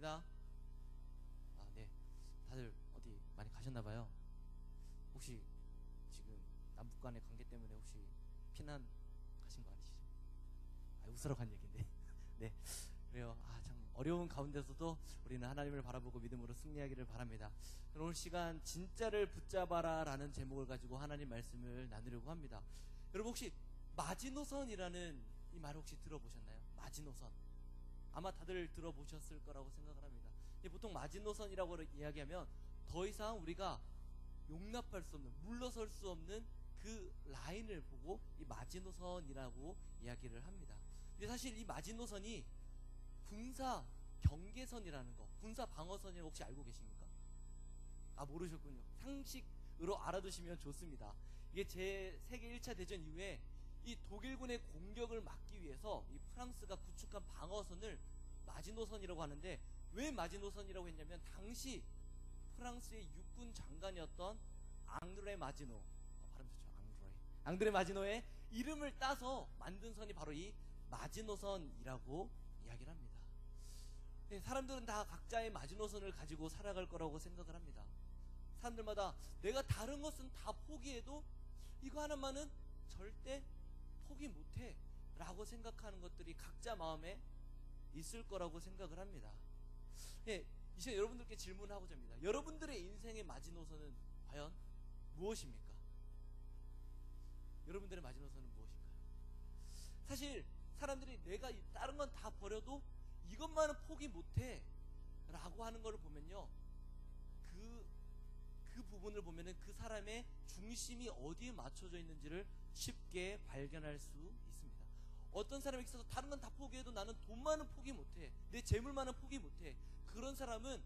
반갑습니다. 네. 다들 어디 많이 가셨나봐요. 혹시 지금 남북 간의 관계 때문에 혹시 피난 가신 거 아니시죠? 웃으러 간 얘기인데. 네. 그래요. 참 어려운 가운데서도 우리는 하나님을 바라보고 믿음으로 승리하기를 바랍니다. 오늘 시간 진짜를 붙잡아라 라는 제목을 가지고 하나님 말씀을 나누려고 합니다. 여러분 혹시 마지노선이라는 이 말 혹시 들어보셨나요? 마지노선. 아마 다들 들어보셨을 거라고 생각을 합니다. 보통 마지노선이라고 이야기하면 더 이상 우리가 용납할 수 없는, 물러설 수 없는 그 라인을 보고 이 마지노선이라고 이야기를 합니다. 근데 사실 이 마지노선이 군사 경계선이라는 거, 군사 방어선이라고 혹시 알고 계십니까? 모르셨군요. 상식으로 알아두시면 좋습니다. 이게 제 세계 1차 대전 이후에 이 독일군의 공격을 막기 위해서 이 프랑스가 구축한 방어선을 마지노선이라고 하는데, 왜 마지노선이라고 했냐면 당시 프랑스의 육군 장관이었던 앙드레 마지노, 발음 좋죠. 앙드레 마지노의 이름을 따서 만든 선이 바로 이 마지노선이라고 이야기를 합니다. 사람들은 다 각자의 마지노선을 가지고 살아갈 거라고 생각을 합니다. 사람들마다 내가 다른 것은 다 포기해도 이거 하나만은 절대 포기 못해 라고 생각하는 것들이 각자 마음에 있을 거라고 생각을 합니다. 이제 여러분들께 질문하고자 합니다. 여러분들의 인생의 마지노선은 과연 무엇입니까? 여러분들의 마지노선은 무엇일까요? 사실 사람들이 내가 다른 건 다 버려도 이것만은 포기 못해 라고 하는 것을 보면요, 그 부분을 보면은 그 사람의 중심이 어디에 맞춰져 있는지를 쉽게 발견할 수 있습니다. 어떤 사람이 있어서 다른 건 다 포기해도 나는 돈만은 포기 못해, 내 재물만은 포기 못해, 그런 사람은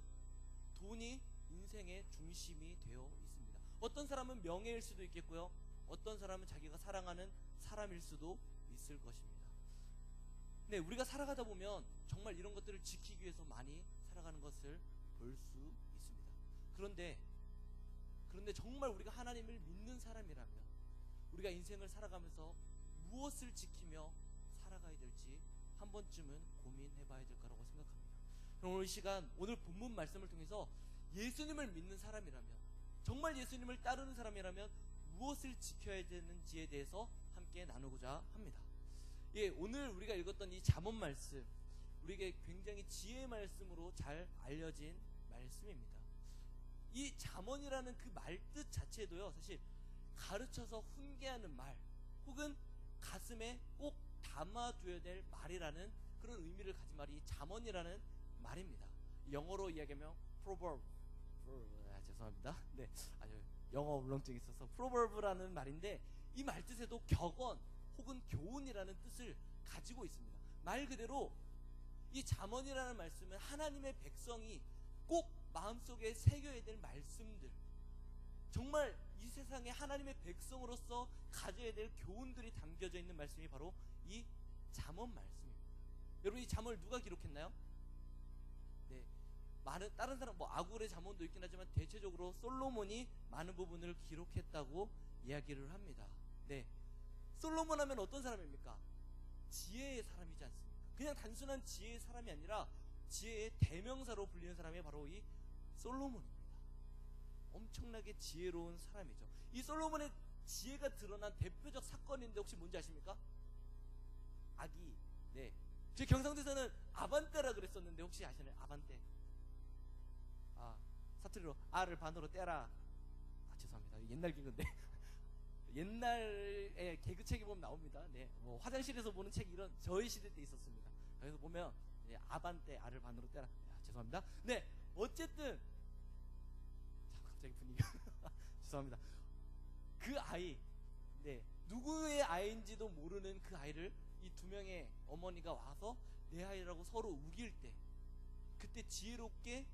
돈이 인생의 중심이 되어 있습니다. 어떤 사람은 명예일 수도 있겠고요, 어떤 사람은 자기가 사랑하는 사람일 수도 있을 것입니다. 네, 우리가 살아가다 보면 정말 이런 것들을 지키기 위해서 많이 살아가는 것을 볼 수 있습니다. 그런데 정말 우리가 하나님을 믿는 사람이라면 우리가 인생을 살아가면서 무엇을 지키며 살아가야 될지 한 번쯤은 고민해 봐야 될 거라고 생각합니다. 그럼 오늘 이 시간, 오늘 본문 말씀을 통해서 예수님을 믿는 사람이라면, 정말 예수님을 따르는 사람이라면 무엇을 지켜야 되는지에 대해서 함께 나누고자 합니다. 오늘 우리가 읽었던 이 잠언 말씀, 우리에게 굉장히 지혜의 말씀으로 잘 알려진 말씀입니다. 이 잠언이라는 그 말뜻 자체도요, 사실 가르쳐서 훈계하는 말, 혹은 가슴에 꼭 담아둬야 될 말이라는 그런 의미를 가진 말이 잠언이라는 말입니다. 영어로 이야기하면 proverb, 죄송합니다. 네, 영어 울렁증이 있어서 proverb라는 말인데, 이 말뜻에도 격언 혹은 교훈이라는 뜻을 가지고 있습니다. 말 그대로 이 잠언이라는 말씀은 하나님의 백성이 꼭 마음속에 새겨야 될 말씀들, 정말 이 세상에 하나님의 백성으로서 가져야 될 교훈들이 담겨져 있는 말씀이 바로 이 잠언 말씀입니다. 여러분, 이 잠언을 누가 기록했나요? 네, 많은 다른 사람, 아굴의 잠언도 있긴 하지만 대체적으로 솔로몬이 많은 부분을 기록했다고 이야기를 합니다. 네, 솔로몬 하면 어떤 사람입니까? 지혜의 사람이지 않습니까? 그냥 단순한 지혜의 사람이 아니라 지혜의 대명사로 불리는 사람이 바로 이 솔로몬입니다. 엄청나게 지혜로운 사람이죠. 이 솔로몬의 지혜가 드러난 대표적 사건인데 혹시 뭔지 아십니까? 아기. 네, 제 경상도에서는 아반떼라 그랬었는데 혹시 아시나요? 아반떼. 사투리로 알을 반으로 떼라. 죄송합니다. 옛날 개그인데. 옛날에 개그책에 보면 나옵니다. 네, 화장실에서 보는 책, 이런 저희 시대 때 있었습니다. 그래서 보면 아반떼, 알을 반으로 떼라. 죄송합니다. 네, 어쨌든 갑자기 분위기가 죄송합니다. 그 아이, 네, 누구의 아이인지도 모르는 그 아이를 이 두 명의 어머니가 와서 내 아이라고 서로 우길 때, 그때 지혜롭게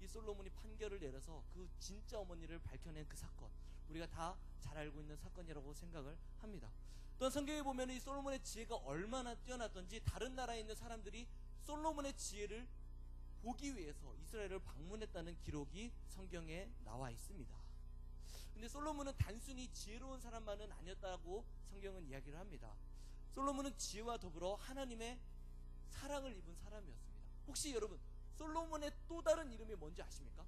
이 솔로몬이 판결을 내려서 그 진짜 어머니를 밝혀낸 그 사건, 우리가 다 잘 알고 있는 사건이라고 생각을 합니다. 또한 성경에 보면 이 솔로몬의 지혜가 얼마나 뛰어났던지 다른 나라에 있는 사람들이 솔로몬의 지혜를 보기 위해서 이스라엘을 방문했다는 기록이 성경에 나와 있습니다. 근데 솔로몬은 단순히 지혜로운 사람만은 아니었다고 성경은 이야기를 합니다. 솔로몬은 지혜와 더불어 하나님의 사랑을 입은 사람이었습니다. 혹시 여러분, 솔로몬의 또 다른 이름이 뭔지 아십니까?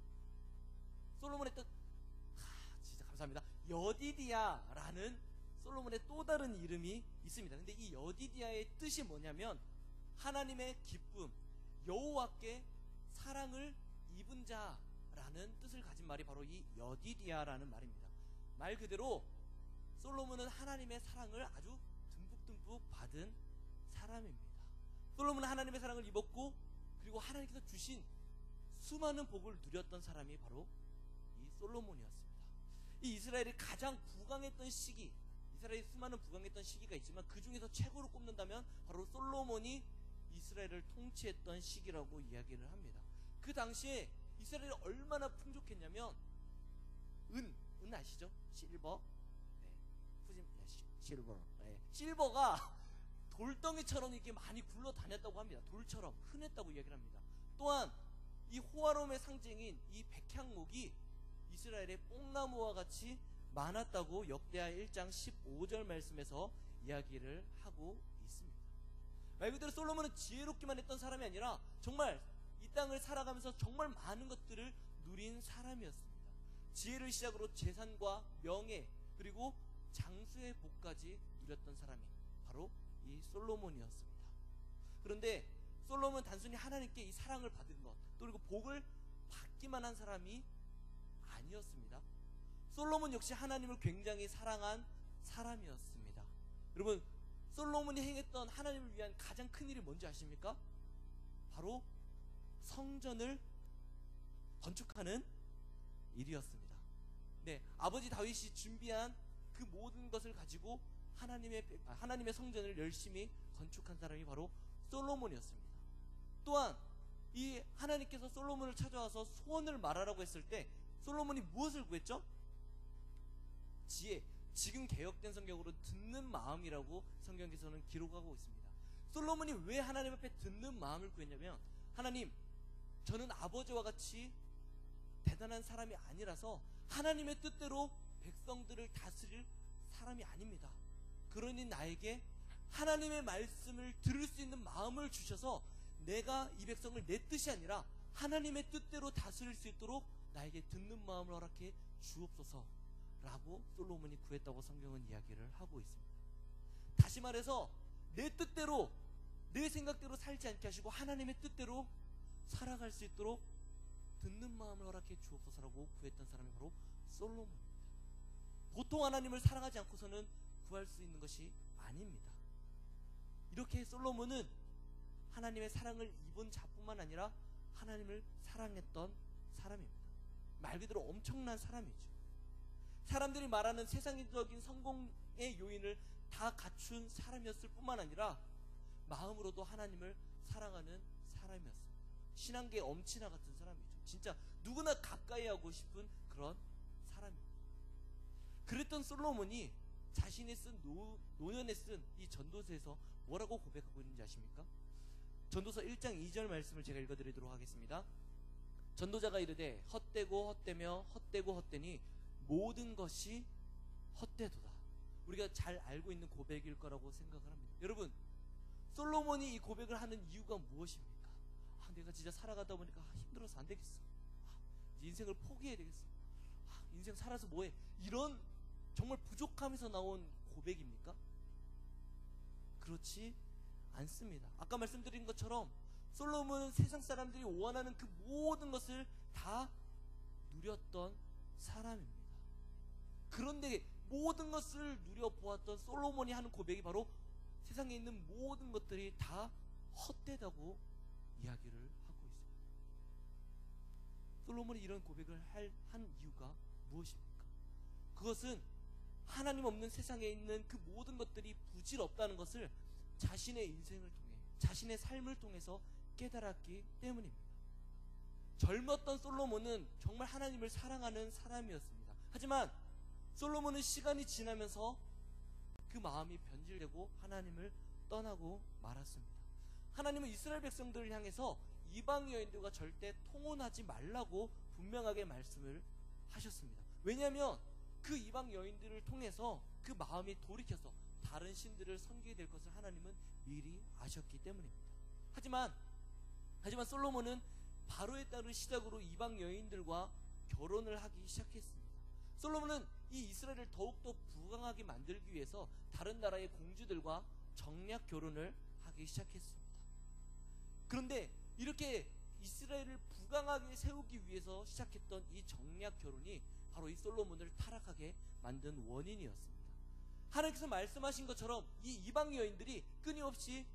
솔로몬의 뜻, 진짜 감사합니다. 여디디아라는 솔로몬의 또 다른 이름이 있습니다. 근데 이 여디디아의 뜻이 뭐냐면 하나님의 기쁨, 여호와께 사랑을 입은 자라는 뜻을 가진 말이 바로 이 여디디아라는 말입니다. 말 그대로 솔로몬은 하나님의 사랑을 아주 듬뿍듬뿍 받은 사람입니다. 솔로몬은 하나님의 사랑을 입었고, 그리고 하나님께서 주신 수많은 복을 누렸던 사람이 바로 이 솔로몬이었습니다. 이 이스라엘이 가장 부강했던 시기, 이스라엘이 수많은 부강했던 시기가 있지만 그 중에서 최고로 꼽는다면 바로 솔로몬이 이스라엘을 통치했던 시기라고 이야기를 합니다. 그 당시에 이스라엘이 얼마나 풍족했냐면 은 아시죠? 실버, 실버, 실버가 돌덩이처럼 이렇게 많이 굴러다녔다고 합니다. 돌처럼 흔했다고 이야기를 합니다. 또한 이 호화로움의 상징인 이 백향목이 이스라엘의 뽕나무와 같이 많았다고 역대하 1장 15절 말씀에서 이야기를 하고 있습니다. 말 그대로 솔로몬은 지혜롭기만 했던 사람이 아니라 정말 이 땅을 살아가면서 정말 많은 것들을 누린 사람이었습니다. 지혜를 시작으로 재산과 명예, 그리고 장수의 복까지 누렸던 사람이 바로 이 솔로몬이었습니다. 그런데 솔로몬은 단순히 하나님께 이 사랑을 받은 것, 또 그리고 복을 받기만 한 사람이 아니었습니다. 솔로몬 역시 하나님을 굉장히 사랑한 사람이었습니다. 여러분, 솔로몬이 행했던 하나님을 위한 가장 큰 일이 뭔지 아십니까? 바로 성전을 건축하는 일이었습니다. 네, 아버지 다윗이 준비한 그 모든 것을 가지고 하나님의 성전을 열심히 건축한 사람이 바로 솔로몬이었습니다. 또한 이 하나님께서 솔로몬을 찾아와서 소원을 말하라고 했을 때 솔로몬이 무엇을 구했죠? 지혜, 지금 개역된 성경으로 듣는 마음이라고 성경에서는 기록하고 있습니다. 솔로몬이 왜 하나님 앞에 듣는 마음을 구했냐면, 하나님, 저는 아버지와 같이 대단한 사람이 아니라서 하나님의 뜻대로 백성들을 다스릴 사람이 아닙니다. 그러니 나에게 하나님의 말씀을 들을 수 있는 마음을 주셔서 내가 이 백성을 내 뜻이 아니라 하나님의 뜻대로 다스릴 수 있도록 나에게 듣는 마음을 허락해 주옵소서 라고 솔로몬이 구했다고 성경은 이야기를 하고 있습니다. 다시 말해서 내 뜻대로, 내 생각대로 살지 않게 하시고 하나님의 뜻대로 살아갈 수 있도록 듣는 마음을 허락해 주옵소서라고 구했던 사람이 바로 솔로몬입니다. 보통 하나님을 사랑하지 않고서는 구할 수 있는 것이 아닙니다. 이렇게 솔로몬은 하나님의 사랑을 입은 자뿐만 아니라 하나님을 사랑했던 사람입니다. 말 그대로 엄청난 사람이죠. 사람들이 말하는 세상적인 성공의 요인을 다 갖춘 사람이었을 뿐만 아니라 마음으로도 하나님을 사랑하는 사람이었습니다. 신앙계의 엄친아 같은 사람이죠. 진짜 누구나 가까이 하고 싶은 그런 사람입니다. 그랬던 솔로몬이 자신이 쓴 노년에 쓴 이 전도서에서 뭐라고 고백하고 있는지 아십니까? 전도서 1장 2절 말씀을 제가 읽어드리도록 하겠습니다. 전도자가 이르되 헛되고 헛되며 헛되고 헛되니 모든 것이 헛되도다. 우리가 잘 알고 있는 고백일 거라고 생각을 합니다. 여러분, 솔로몬이 이 고백을 하는 이유가 무엇입니까? 내가 진짜 살아가다 보니까 힘들어서 안 되겠어. 이제 인생을 포기해야 되겠어. 인생 살아서 뭐해? 이런 정말 부족함에서 나온 고백입니까? 그렇지 않습니다. 아까 말씀드린 것처럼 솔로몬은 세상 사람들이 원하는 그 모든 것을 다 누렸던 사람입니다. 그런데 모든 것을 누려보았던 솔로몬이 하는 고백이 바로 세상에 있는 모든 것들이 다 헛되다고 이야기를 하고 있습니다. 솔로몬이 이런 고백을 한 이유가 무엇입니까? 그것은 하나님 없는 세상에 있는 그 모든 것들이 부질없다는 것을 자신의 인생을 통해, 자신의 삶을 통해서 깨달았기 때문입니다. 젊었던 솔로몬은 정말 하나님을 사랑하는 사람이었습니다. 하지만 솔로몬은 시간이 지나면서 그 마음이 변질되고 하나님을 떠나고 말았습니다. 하나님은 이스라엘 백성들을 향해서 이방 여인들과 절대 통혼하지 말라고 분명하게 말씀을 하셨습니다. 왜냐하면 그 이방 여인들을 통해서 그 마음이 돌이켜서 다른 신들을 섬기게 될 것을 하나님은 미리 아셨기 때문입니다. 하지만 솔로몬은 바로의 딸을 시작으로 이방 여인들과 결혼을 하기 시작했습니다. 솔로몬은 이 이스라엘을 더욱더 부강하게 만들기 위해서 다른 나라의 공주들과 정략 결혼을 하기 시작했습니다. 그런데 이렇게 이스라엘을 부강하게 세우기 위해서 시작했던 이 정략 결혼이 바로 이 솔로몬을 타락하게 만든 원인이었습니다. 하나님께서 말씀하신 것처럼 이 이방 여인들이 끊임없이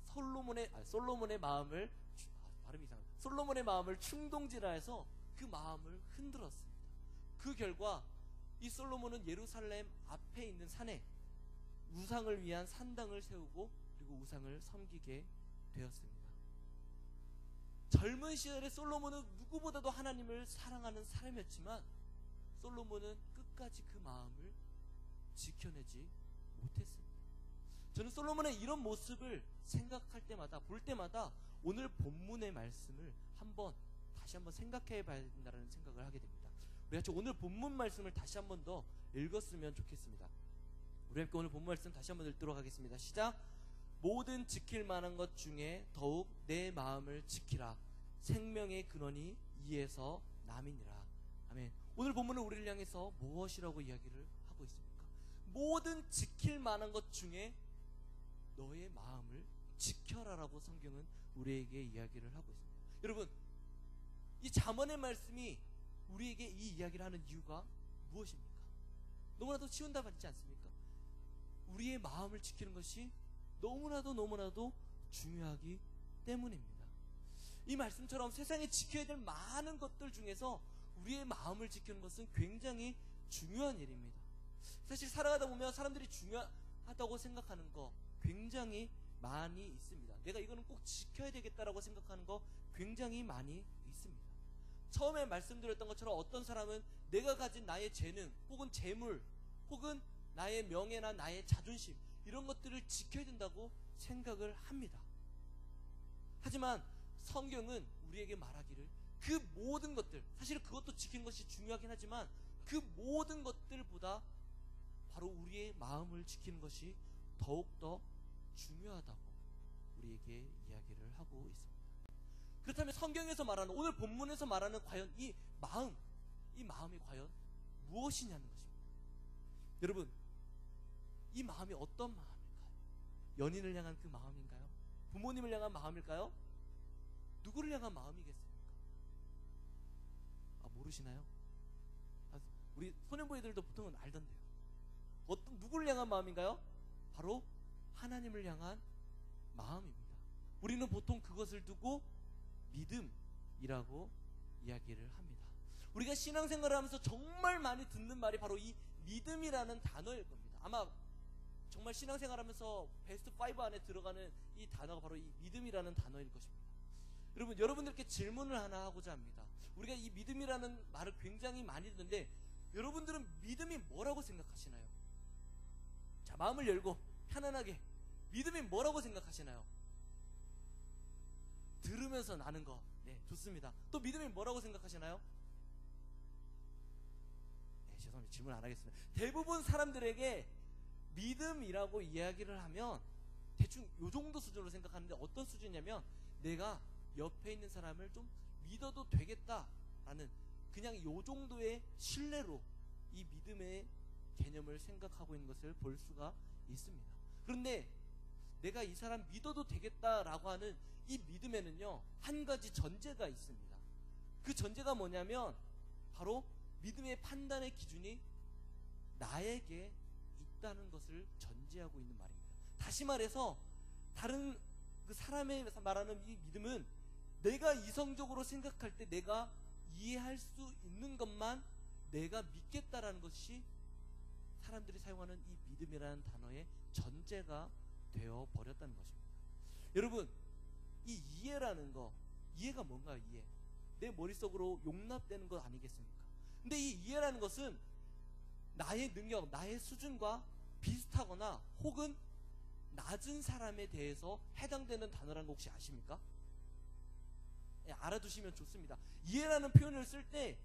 솔로몬의 마음을 충동질하여서 그 마음을 흔들었습니다. 그 결과 이 솔로몬은 예루살렘 앞에 있는 산에 우상을 위한 산당을 세우고 그리고 우상을 섬기게 되었습니다. 젊은 시절에 솔로몬은 누구보다도 하나님을 사랑하는 사람이었지만 솔로몬은 끝까지 그 마음을 지켜내지 못했습니다. 저는 솔로몬의 이런 모습을 생각할 때마다, 볼 때마다 오늘 본문의 말씀을 다시 한번 생각해 봐야 된다는 생각을 하게 됩니다. 우리 같이 오늘 본문 말씀을 다시 한번 더 읽었으면 좋겠습니다. 우리 함께 오늘 본문 말씀 다시 한번 읽도록 하겠습니다. 시작. 모든 지킬 만한 것 중에 더욱 내 마음을 지키라. 생명의 근원이 이에서 남이니라. 아멘. 오늘 본문은 우리를 향해서 무엇이라고 이야기를 하고 있습니까? 모든 지킬 만한 것 중에 너의 마음을 지켜라라고 성경은 우리에게 이야기를 하고 있습니다. 여러분, 이 잠언의 말씀이 우리에게 이 이야기를 하는 이유가 무엇입니까? 너무나도 쉬운 답 같지 않습니까? 우리의 마음을 지키는 것이 너무나도 중요하기 때문입니다. 이 말씀처럼 세상에 지켜야 될 많은 것들 중에서 우리의 마음을 지키는 것은 굉장히 중요한 일입니다. 사실 살아가다 보면 사람들이 중요하다고 생각하는 거 굉장히 많이 있습니다. 내가 이거는 꼭 지켜야 되겠다라고 생각하는 거 굉장히 많이 있습니다. 처음에 말씀드렸던 것처럼 어떤 사람은 내가 가진 나의 재능 혹은 재물 혹은 나의 명예나 나의 자존심 이런 것들을 지켜야 된다고 생각을 합니다. 하지만 성경은 우리에게 말하기를 그 모든 것들, 사실 그것도 지키는 것이 중요하긴 하지만 그 모든 것들보다 바로 우리의 마음을 지키는 것이 더욱더 중요하다고 우리에게 이야기를 하고 있습니다. 그렇다면 성경에서 말하는, 오늘 본문에서 말하는 과연 이 마음이 과연 무엇이냐는 것입니다. 여러분, 이 마음이 어떤 마음일까요? 연인을 향한 그 마음인가요? 부모님을 향한 마음일까요? 누구를 향한 마음이겠습니까? 모르시나요? 우리 소년보이들도 보통은 알던데요. 누구를 향한 마음인가요? 바로 하나님을 향한 마음입니다. 우리는 보통 그것을 두고 믿음이라고 이야기를 합니다. 우리가 신앙생활을 하면서 정말 많이 듣는 말이 바로 이 믿음이라는 단어일 겁니다. 아마 정말 신앙생활하면서 베스트 5 안에 들어가는 이 단어가 바로 이 믿음이라는 단어일 것입니다. 여러분, 여러분들께 질문을 하나 하고자 합니다. 우리가 이 믿음이라는 말을 굉장히 많이 듣는데 여러분들은 믿음이 뭐라고 생각하시나요? 자, 마음을 열고 편안하게 믿음이 뭐라고 생각하시나요? 들으면서 나는 거. 네, 좋습니다. 또 믿음이 뭐라고 생각하시나요? 네, 죄송합니다. 질문 안 하겠습니다. 대부분 사람들에게 믿음이라고 이야기를 하면 대충 요 정도 수준으로 생각하는데 어떤 수준이냐면 내가 옆에 있는 사람을 좀 믿어도 되겠다라는 그냥 요 정도의 신뢰로 이 믿음의 개념을 생각하고 있는 것을 볼 수가 있습니다. 그런데 내가 이 사람 믿어도 되겠다라고 하는 이 믿음에는요, 한 가지 전제가 있습니다. 그 전제가 뭐냐면 바로 믿음의 판단의 기준이 나에게 있다는 것을 전제하고 있는 말입니다. 다시 말해서 다른 그 사람의 말하는 이 믿음은 내가 이성적으로 생각할 때 내가 이해할 수 있는 것만 내가 믿겠다라는 것이 사람들이 사용하는 이 믿음이라는 단어의 전제가 되어 버렸다는 것입니다. 여러분, 이 이해라는 거, 이해가 뭔가요? 이해. 내 머릿속으로 용납되는 것 아니겠습니까? 근데 이 이해라는 것은 나의 능력, 나의 수준과 비슷하거나 혹은 낮은 사람에 대해서 해당되는 단어라는 거 혹시 아십니까? 예, 알아두시면 좋습니다. 이해라는 표현을 쓸 때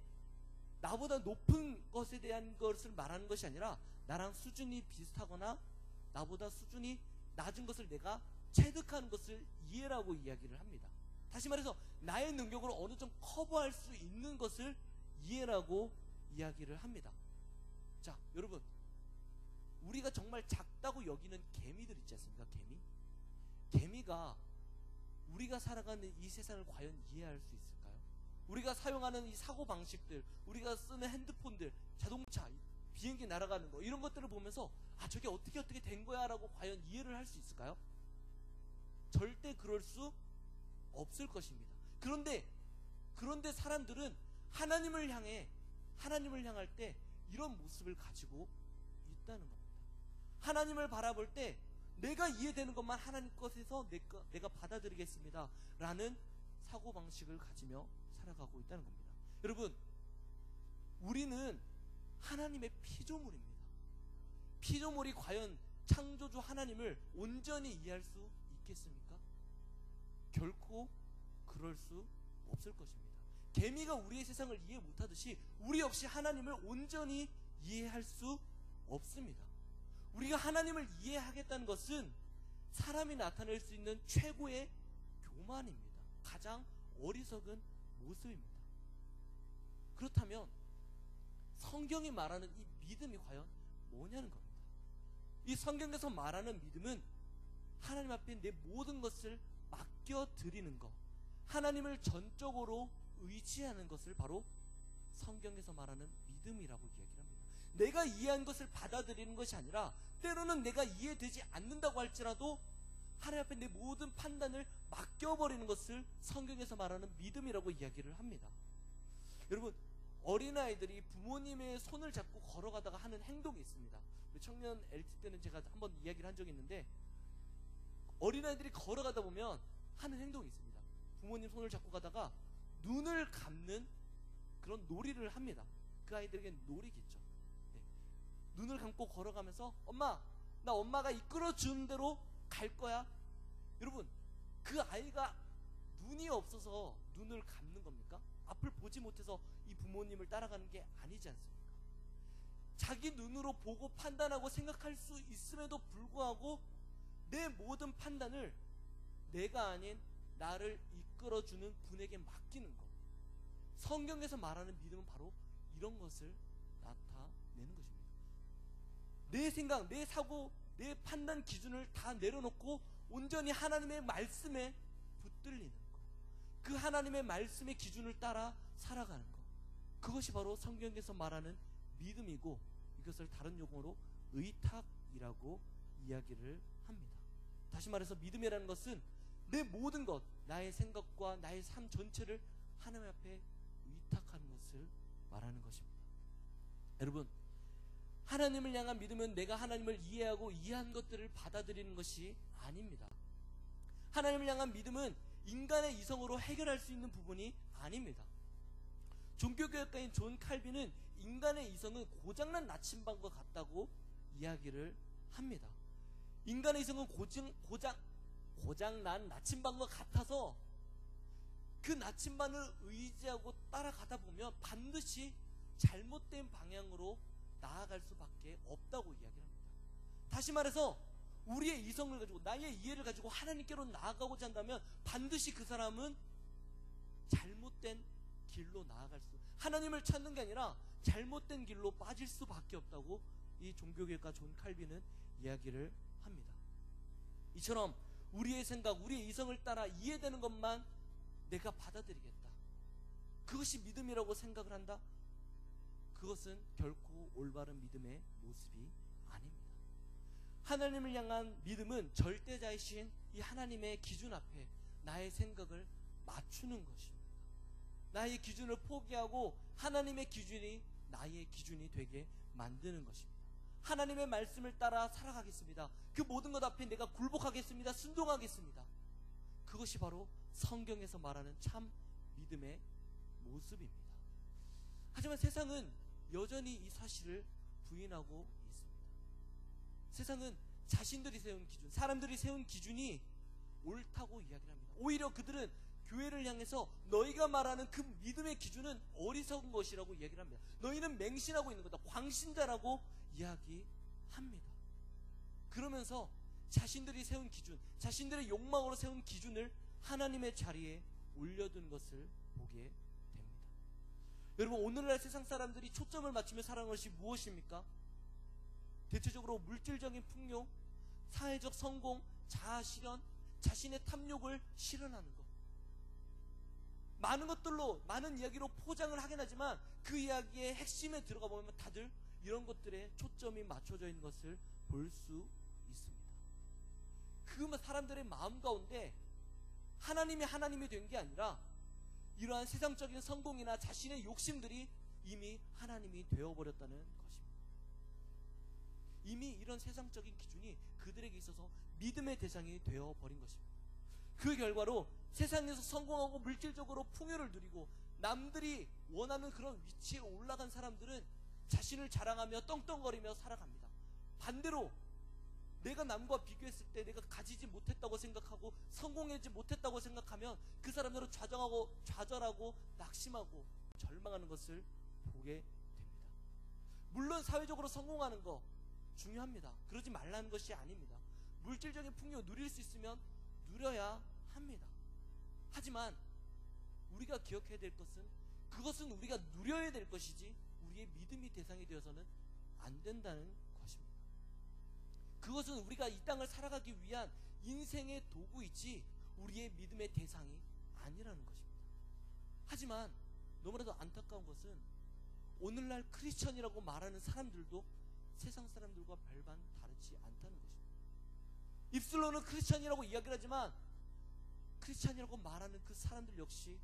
나보다 높은 것에 대한 것을 말하는 것이 아니라 나랑 수준이 비슷하거나 나보다 수준이 낮은 것을 내가 체득하는 것을 이해라고 이야기를 합니다. 다시 말해서 나의 능력으로 어느 정도 커버할 수 있는 것을 이해라고 이야기를 합니다. 자, 여러분, 우리가 정말 작다고 여기는 개미들 있지 않습니까? 개미가 우리가 살아가는 이 세상을 과연 이해할 수 있을까요? 우리가 사용하는 이 사고방식들, 우리가 쓰는 핸드폰들, 자동차, 비행기 날아가는 거, 이런 것들을 보면서 저게 어떻게 된 거야 라고 과연 이해를 할 수 있을까요? 절대 그럴 수 없을 것입니다. 그런데 사람들은 하나님을 향할 때 이런 모습을 가지고 있다는 겁니다. 하나님을 바라볼 때 내가 이해되는 것만 하나님 것에서 내가 받아들이겠습니다 라는 사고방식을 가지며 살아가고 있다는 겁니다. 여러분, 우리는 하나님의 피조물입니다. 피조물이 과연 창조주 하나님을 온전히 이해할 수 있겠습니까? 결코 그럴 수 없을 것입니다. 개미가 우리의 세상을 이해 못하듯이 우리 역시 하나님을 온전히 이해할 수 없습니다. 우리가 하나님을 이해하겠다는 것은 사람이 나타낼 수 있는 최고의 교만입니다. 가장 어리석은 모습입니다. 그렇다면 성경이 말하는 이 믿음이 과연 뭐냐는 겁니다. 이 성경에서 말하는 믿음은 하나님 앞에 내 모든 것을 맡겨드리는 것, 하나님을 전적으로 의지하는 것을 바로 성경에서 말하는 믿음이라고 이야기를 합니다. 내가 이해한 것을 받아들이는 것이 아니라 때로는 내가 이해되지 않는다고 할지라도 하나님 앞에 내 모든 판단을 맡겨버리는 것을 성경에서 말하는 믿음이라고 이야기를 합니다. 여러분, 어린아이들이 부모님의 손을 잡고 걸어가다가 하는 행동이 있습니다. 우리 청년 LT 때는 제가 한번 이야기를 한 적이 있는데, 어린아이들이 걸어가다 보면 하는 행동이 있습니다. 부모님 손을 잡고 가다가 눈을 감는 그런 놀이를 합니다. 그 아이들에게는 놀이겠죠. 네. 눈을 감고 걸어가면서 엄마, 나 엄마가 이끌어준 대로 갈 거야. 여러분, 그 아이가 눈이 없어서 눈을 감는 겁니까? 앞을 보지 못해서 이 부모님을 따라가는 게 아니지 않습니까? 자기 눈으로 보고 판단하고 생각할 수 있음에도 불구하고 내 모든 판단을 내가 아닌 나를 이끌어주는 분에게 맡기는 것. 성경에서 말하는 믿음은 바로 이런 것을 나타내는 것입니다. 내 생각, 내 사고, 내 판단 기준을 다 내려놓고 온전히 하나님의 말씀에 붙들리는 것. 그 하나님의 말씀의 기준을 따라 살아가는 것. 그것이 바로 성경에서 말하는 믿음이고, 이것을 다른 용어로 의탁이라고 이야기를 합니다. 다시 말해서 믿음이라는 것은 내 모든 것, 나의 생각과 나의 삶 전체를 하나님 앞에 의탁하는 것을 말하는 것입니다. 여러분, 하나님을 향한 믿음은 내가 하나님을 이해하고 이해한 것들을 받아들이는 것이 아닙니다. 하나님을 향한 믿음은 인간의 이성으로 해결할 수 있는 부분이 아닙니다. 종교개혁가인 존 칼빈은 인간의 이성은 고장난 나침반과 같다고 이야기를 합니다. 인간의 이성은 고장난 나침반과 같아서 그 나침반을 의지하고 따라가다 보면 반드시 잘못된 방향으로 나아갈 수밖에 없다고 이야기를 합니다. 다시 말해서 우리의 이성을 가지고, 나의 이해를 가지고 하나님께로 나아가고자 한다면 반드시 그 사람은 잘못된 길로 나아갈 수, 하나님을 찾는 게 아니라 잘못된 길로 빠질 수밖에 없다고 이 종교개혁가 존 칼빈은 이야기를 합니다. 이처럼 우리의 생각, 우리의 이성을 따라 이해되는 것만 내가 받아들이겠다, 그것이 믿음이라고 생각을 한다? 그것은 결코 올바른 믿음의 모습이 아닙니다. 하나님을 향한 믿음은 절대자이신 이 하나님의 기준 앞에 나의 생각을 맞추는 것입니다. 나의 기준을 포기하고 하나님의 기준이 나의 기준이 되게 만드는 것입니다. 하나님의 말씀을 따라 살아가겠습니다. 그 모든 것 앞에 내가 굴복하겠습니다. 순종하겠습니다. 그것이 바로 성경에서 말하는 참 믿음의 모습입니다. 하지만 세상은 여전히 이 사실을 부인하고 있습니다. 세상은 자신들이 세운 기준, 사람들이 세운 기준이 옳다고 이야기를 합니다. 오히려 그들은 교회를 향해서 너희가 말하는 그 믿음의 기준은 어리석은 것이라고 이야기를 합니다. 너희는 맹신하고 있는 거다, 광신자라고 이야기합니다. 그러면서 자신들이 세운 기준, 자신들의 욕망으로 세운 기준을 하나님의 자리에 올려둔 것을 보게 됩니다. 여러분, 오늘날 세상 사람들이 초점을 맞추며 살아가는 것이 무엇입니까? 대체적으로 물질적인 풍요, 사회적 성공, 자아 실현, 자신의 탐욕을 실현하는 것. 많은 것들로, 많은 이야기로 포장을 하긴 하지만 그 이야기의 핵심에 들어가 보면 다들 이런 것들에 초점이 맞춰져 있는 것을 볼 수 있습니다. 그 사람들의 마음 가운데 하나님이 된 게 아니라 이러한 세상적인 성공이나 자신의 욕심들이 이미 하나님이 되어버렸다는 것입니다. 이미 이런 세상적인 기준이 그들에게 있어서 믿음의 대상이 되어버린 것입니다. 그 결과로 세상에서 성공하고 물질적으로 풍요를 누리고 남들이 원하는 그런 위치에 올라간 사람들은 자신을 자랑하며 떵떵거리며 살아갑니다. 반대로 내가 남과 비교했을 때 내가 가지지 못했다고 생각하고 성공하지 못했다고 생각하면 그 사람들은 좌절하고 낙심하고 절망하는 것을 보게 됩니다. 물론 사회적으로 성공하는 거 중요합니다. 그러지 말라는 것이 아닙니다. 물질적인 풍요 누릴 수 있으면 누려야 합니다. 하지만 우리가 기억해야 될 것은 그것은 우리가 누려야 될 것이지 우리의 믿음이 대상이 되어서는 안 된다는 것입니다. 그것은 우리가 이 땅을 살아가기 위한 인생의 도구이지 우리의 믿음의 대상이 아니라는 것입니다. 하지만 너무나도 안타까운 것은 오늘날 크리스천이라고 말하는 사람들도 세상 사람들과 별반 다르지 않다는 것입니다. 입술로는 크리스천이라고 이야기를 하지만 크리스천이라고 말하는 그 사람들 역시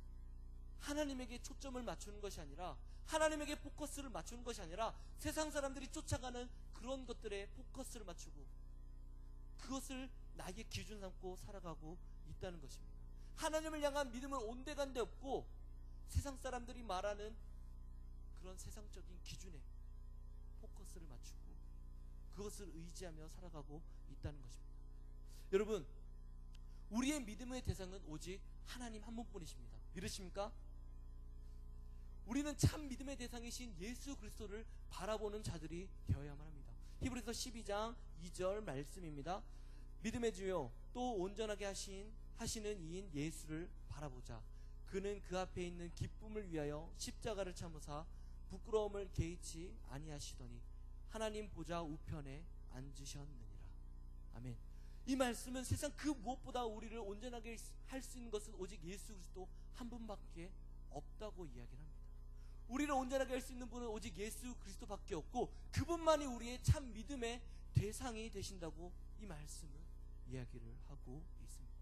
하나님에게 초점을 맞추는 것이 아니라 하나님에게 포커스를 맞추는 것이 아니라 세상 사람들이 쫓아가는 그런 것들에 포커스를 맞추고 그것을 나의 기준 삼고 살아가고 있다는 것입니다. 하나님을 향한 믿음은 온데간데 없고 세상 사람들이 말하는 그런 세상적인 기준에 포커스를 맞추고 그것을 의지하며 살아가고 있다는 것입니다. 여러분, 우리의 믿음의 대상은 오직 하나님 한 분뿐이십니다. 믿으십니까? 우리는 참 믿음의 대상이신 예수 그리스도를 바라보는 자들이 되어야만 합니다. 히브리서 12장 2절 말씀입니다. 믿음의 주요 또 온전하게 하시는 이인 예수를 바라보자. 그는 그 앞에 있는 기쁨을 위하여 십자가를 참으사 부끄러움을 개의치 아니하시더니 하나님 보좌 우편에 앉으셨느니라. 아멘. 이 말씀은 세상 그 무엇보다 우리를 온전하게 할 수 있는 것은 오직 예수 그리스도 한 분밖에 없다고 이야기를 합니다. 우리를 온전하게 할 수 있는 분은 오직 예수 그리스도밖에 없고 그분만이 우리의 참 믿음의 대상이 되신다고 이 말씀은 이야기를 하고 있습니다.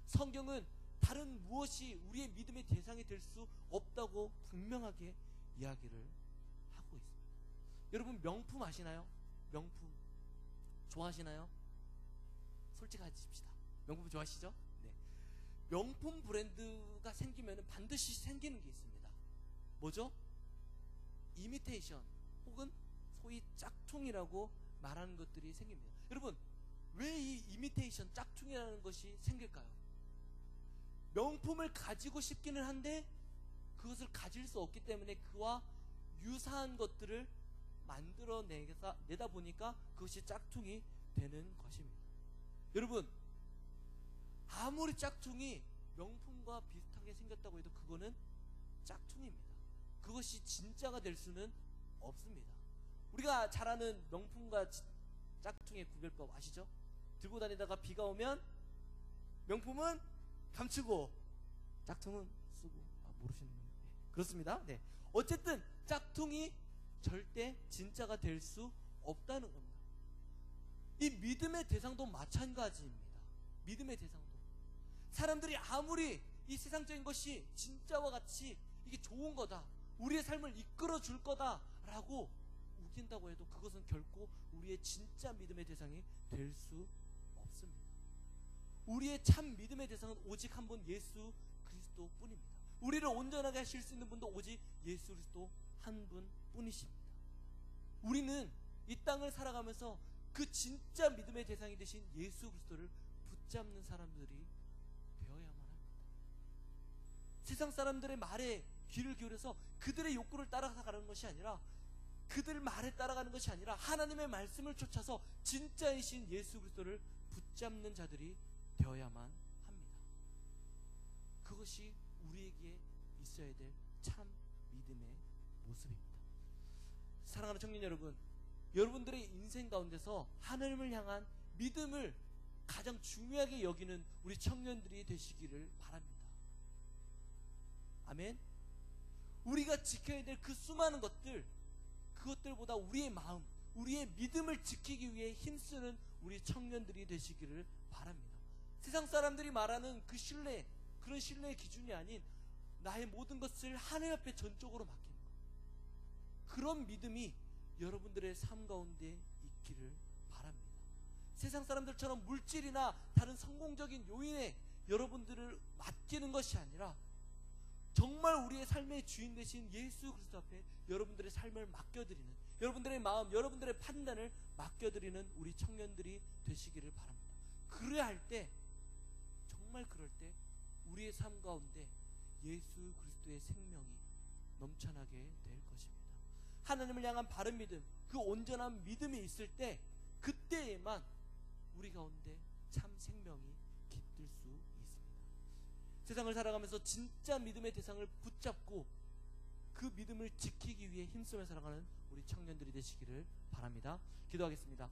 성경은 다른 무엇이 우리의 믿음의 대상이 될 수 없다고 분명하게 이야기를 하고 있습니다. 여러분, 명품 아시나요? 명품 좋아하시나요? 솔직하십시다. 명품 좋아하시죠? 네. 명품 브랜드가 생기면 반드시 생기는 게 있습니다. 뭐죠? 이미테이션 혹은 소위 짝퉁이라고 말하는 것들이 생깁니다. 여러분, 왜 이 이미테이션 짝퉁이라는 것이 생길까요? 명품을 가지고 싶기는 한데 그것을 가질 수 없기 때문에 그와 유사한 것들을 만들어내다 보니까 그것이 짝퉁이 되는 것입니다. 여러분, 아무리 짝퉁이 명품과 비슷하게 생겼다고 해도 그거는 짝퉁입니다. 그것이 진짜가 될 수는 없습니다. 우리가 잘 아는 명품과 짝퉁의 구별법 아시죠? 들고 다니다가 비가 오면 명품은 감추고 짝퉁은 쓰고. 모르시는 분이. 네, 그렇습니다. 네. 어쨌든 짝퉁이 절대 진짜가 될 수 없다는 겁니다. 이 믿음의 대상도 마찬가지입니다. 믿음의 대상도 사람들이 아무리 이 세상적인 것이 진짜와 같이 이게 좋은 거다, 우리의 삶을 이끌어 줄 거다라고 우긴다고 해도 그것은 결코 우리의 진짜 믿음의 대상이 될 수 없습니다. 우리의 참 믿음의 대상은 오직 한 분 예수 그리스도 뿐입니다. 우리를 온전하게 하실 수 있는 분도 오직 예수 그리스도 한 분뿐이십니다. 우리는 이 땅을 살아가면서 그 진짜 믿음의 대상이 되신 예수 그리스도를 붙잡는 사람들이 되어야만 합니다. 세상 사람들의 말에 귀를 기울여서 그들의 욕구를 따라가는 것이 아니라, 그들 말에 따라가는 것이 아니라 하나님의 말씀을 쫓아서 진짜이신 예수 그리스도를 붙잡는 자들이 되어야만 합니다. 그것이 우리에게 있어야 될 참 믿음의 모습입니다. 사랑하는 청년 여러분, 여러분들의 인생 가운데서 하나님을 향한 믿음을 가장 중요하게 여기는 우리 청년들이 되시기를 바랍니다. 아멘. 우리가 지켜야 될 그 수많은 것들, 그것들보다 우리의 마음, 우리의 믿음을 지키기 위해 힘쓰는 우리 청년들이 되시기를 바랍니다. 세상 사람들이 말하는 그 신뢰, 그런 신뢰의 기준이 아닌 나의 모든 것을 하나님 앞에 전적으로 맡기는 것, 그런 믿음이 여러분들의 삶 가운데 있기를 바랍니다. 세상 사람들처럼 물질이나 다른 성공적인 요인에 여러분들을 맡기는 것이 아니라 정말 우리의 삶의 주인 되신 예수 그리스도 앞에 여러분들의 삶을 맡겨드리는, 여러분들의 마음, 여러분들의 판단을 맡겨드리는 우리 청년들이 되시기를 바랍니다. 그래야 할 때, 정말 그럴 때 우리의 삶 가운데 예수 그리스도의 생명이 넘쳐나게 될 것입니다. 하나님을 향한 바른 믿음, 그 온전한 믿음이 있을 때, 그때에만 우리 가운데 참 생명이 깃들 수 있습니다. 세상을 살아가면서 진짜 믿음의 대상을 붙잡고 그 믿음을 지키기 위해 힘쓰며 살아가는 우리 청년들이 되시기를 바랍니다. 기도하겠습니다.